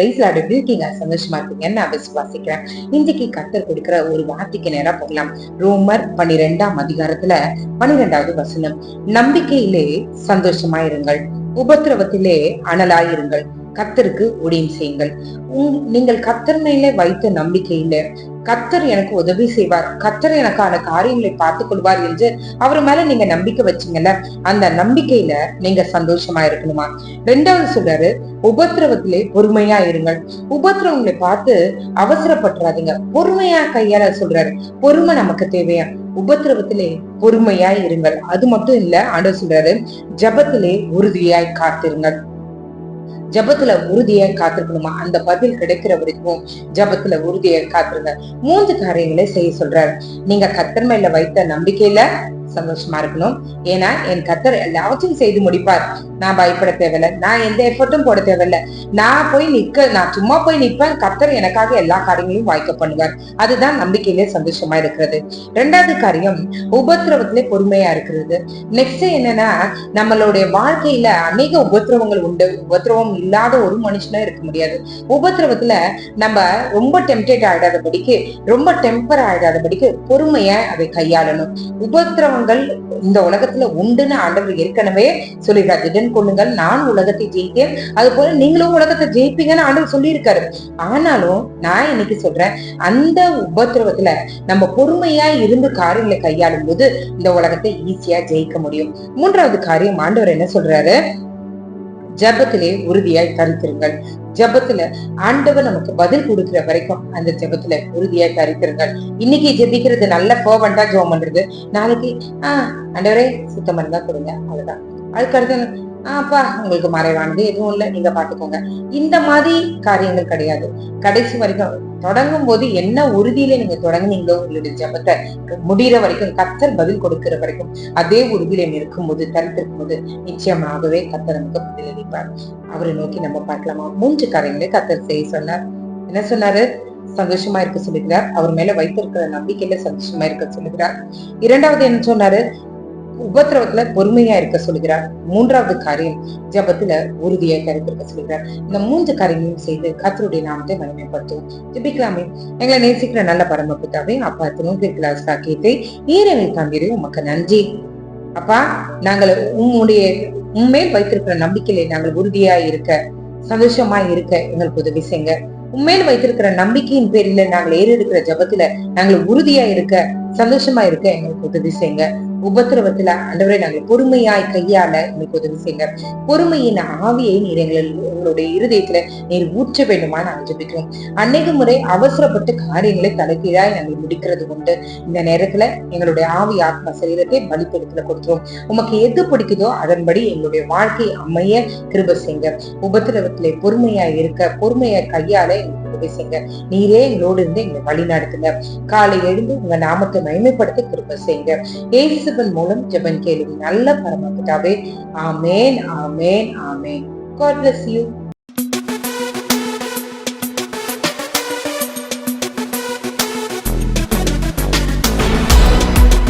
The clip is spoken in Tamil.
பிரைஸ்லாட் எப்படி இருக்கீங்க? சந்தோஷமா இருக்கீங்கன்னு நான் விசுவாசிக்கிறேன். இன்றைக்கு கர்த்தர் கொடுக்கிற ஒரு வார்த்தைக்கு நேரா போகலாம். ரோமர் 12ஆம் அதிகாரத்துல 12வது வசனம். நம்பிக்கையிலே சந்தோஷமாயிருங்கள், உபத்திரவத்திலே அனலாயிருங்கள், கர்த்தருக்கு ஊழியம் செய்யுங்கள். நீங்கள் கர்த்தர் மேலே வைத்த நம்பிக்கையில கர்த்தர் எனக்கு உதவி செய்வார், கர்த்தர் எனக்கான காரியங்களை பார்த்துக் கொள்வார் என்று அவர் மேல நீங்க நம்பிக்கை வச்சீங்கல்ல, அந்த நம்பிக்கையில நீங்க சந்தோஷமா இருக்கணுமா. 2வது சொல்றாரு, உபத்திரவத்திலே பொறுமையா இருங்கள். உபத்திரவங்களை பார்த்து அவசரப்பட்டுறாதீங்க, பொறுமையா கையாள சொல்றாரு. பொறுமை நமக்கு தேவையா? உபத்திரவத்திலே பொறுமையா இருங்கள். அது மட்டும் இல்ல, ஆண்டவர் சொல்றாரு, ஜெபத்திலே உறுதியாய் காத்திருங்கள். ஜபத்துல உறுதியா காத்திருக்கணுமா? அந்த பதில் கிடைக்கிற வரைக்கும் ஜபத்துல உறுதியா காத்திருங்க. 3 காரியங்களை செய்ய சொல்றாரு. நீங்க கர்த்தர் மேல வைத்த நம்பிக்கையில சந்தோஷமா இருக்கணும். ஏன்னா என் கர்த்தர் எல்லாவற்றையும் செய்து முடிப்பார். நான் பயப்பட தேவையில்ல, நான் எந்த எஃபர்ட்டும் போட தேவையில்ல. நான் சும்மா போய் நிற்பேன், கர்த்தர் எனக்காக எல்லா காரியங்களையும் வாய்க்க பண்ணுவார். அதுதான் நம்பிக்கையிலே சந்தோஷமா இருக்கிறது. 2வது காரியம், உபத்திரவத்திலே பொறுமையா இருக்கிறது. நெக்ஸ்ட் என்னன்னா, நம்மளுடைய வாழ்க்கையில அநேக உபத்திரவங்கள் உண்டு. உபத்திரவம் இல்லாத ஒரு மனுஷனும் இருக்க முடியாது. உபத்திரவத்துல நம்ம ரொம்ப டெம்ப்டேட் ஆயிடாதபடிக்கு, ரொம்ப டெம்பர் ஆயிடாதபடிக்கு பொறுமையா அதை கையாளணும். உபத்திரவங்கள் இந்த உலகத்துல உண்டுன்னு ஆண்டவர் ஏற்கனவே சொல்லிடுறார். திடன் கொள்ளுங்கள், நான் உலகத்தை ஜெயித்தேன், அது போல நீங்களும் உலகத்தை ஜெயிப்பீங்கன்னு ஆண்டவர் சொல்லி இருக்காரு. ஆனாலும் நான் இன்னைக்கு சொல்றேன், அந்த உபத்திரவத்துல நம்ம பொறுமையா இருந்து காரியங்களை கையாளும் போது இந்த உலகத்தை ஈஸியா ஜெயிக்க முடியும். 3வது காரியம், ஆண்டவர் என்ன சொல்றாரு, ஜபத்திலே உறுதியாய் தரித்திருங்கள். ஜபத்துல ஆண்டவர் நமக்கு பதில் கொடுக்கிற வரைக்கும் அந்த ஜபத்துல உறுதியாய் தரித்திருங்கள். இன்னைக்கு ஜெபிக்கிறது நல்ல ஃபர்வெண்டா ஜெபம் பண்றது, நாளைக்கு ஆண்டவரே சுத்தம் இருந்தா கொடுங்க, அவ்வளவுதான். அதுக்கடுத்து அப்பா உங்களுக்கு மறைவானது எதுவும் இல்லை, நீங்க பாத்துக்கோங்க. இந்த மாதிரி காரியங்கள் கிடையாது. கடைசி வரைக்கும் தொடங்கும் போது என்ன உறுதியில நீங்க தொடங்குனீங்களோ உங்களுடைய ஜபத்தை முடிகிற வரைக்கும், கர்த்தர் பதில் கொடுக்கிற வரைக்கும் அதே உறுதியில இருக்கும் போது, தரித்திருக்கும் போது நிச்சயமாகவே கர்த்தர் நமக்கு பதிலளிப்பார். அவரை நோக்கி நம்ம பார்க்கலாமா? 3 காரியங்களை கர்த்தர் செய்ய சொன்னார். என்ன சொன்னாரு? சந்தோஷமா இருக்க சொல்லுகிறார். அவர் மேல வைத்திருக்கிற நம்பிக்கையில சந்தோஷமா இருக்க சொல்லுகிறார். 2வது என்ன சொன்னாரு? உபத்திரவத்துல பொறுமையா இருக்க சொல்லுகிறார். 3வது காரியம், ஜபத்துல உறுதியா கருத்திருக்க சொல்லுகிறார். இந்த 3 காரியங்களையும் செய்து கர்த்தருடைய நாமத்தை மகிமைப்படுத்தும். ஜெபிக்கலாமே. எங்களை நேசிக்கிற நல்ல பரமபிதாவே, அப்பா கிளாஸ் காக்கியத்தை ஈரவில் தந்திரி உமக்கு நன்றி. அப்பா, நாங்கள் உண்மையில் வைத்திருக்கிற நம்பிக்கையில நாங்கள் உறுதியா இருக்க, சந்தோஷமா இருக்க எங்களுக்கு உதவி செய்யுங்க. உண்மையில வைத்திருக்கிற நம்பிக்கையின் பேரில நாங்கள் ஏறெடுக்கிற ஜபத்துல நாங்கள் உறுதியா இருக்க, சந்தோஷமா இருக்க எங்களுக்கு உதவி செய்யுங்க. உபத்திரவத்துல ஆண்டவரே நாங்கள் பொறுமையாய் கையாள எங்களுக்கு உதவி செய்யுங்க. பொறுமையின் ஆவியை நீர் எங்களுடைய இருதயத்துல நீர் ஊற்ற வேண்டுமா நாங்கள் ஜெபிக்கிறோம். அநேக முறை அவசரப்பட்டு காரியங்களை தலைகீழாய் நாங்கள் முடிக்கிறது உண்டு. இந்த நேரத்துல எங்களுடைய ஆவி ஆத்ம சரீரத்தை பலிபீடத்துல கொடுக்கிறோம். உமக்கு எது பிடிக்குதோ அதன்படி எங்களுடைய வாழ்க்கை அமைய கிருபை செய்யுங்க. உபத்திரவத்திலே பொறுமையாய் இருக்க, பொறுமையாய் கையாள எங்களுக்கு உதவி செய்யுங்க. நீரே எங்களோடு இருந்து எங்களை வழி நடத்துங்க. காலை எழுந்து உங்க நாமத்தை மகிமைப்படுத்த கிருபை செய்யுங்க. இயேசுவின் மூலம் ஜெபம் கேளும் நல்ல பரமபிதாவே. ஆமென், ஆமென், ஆமென். God bless you.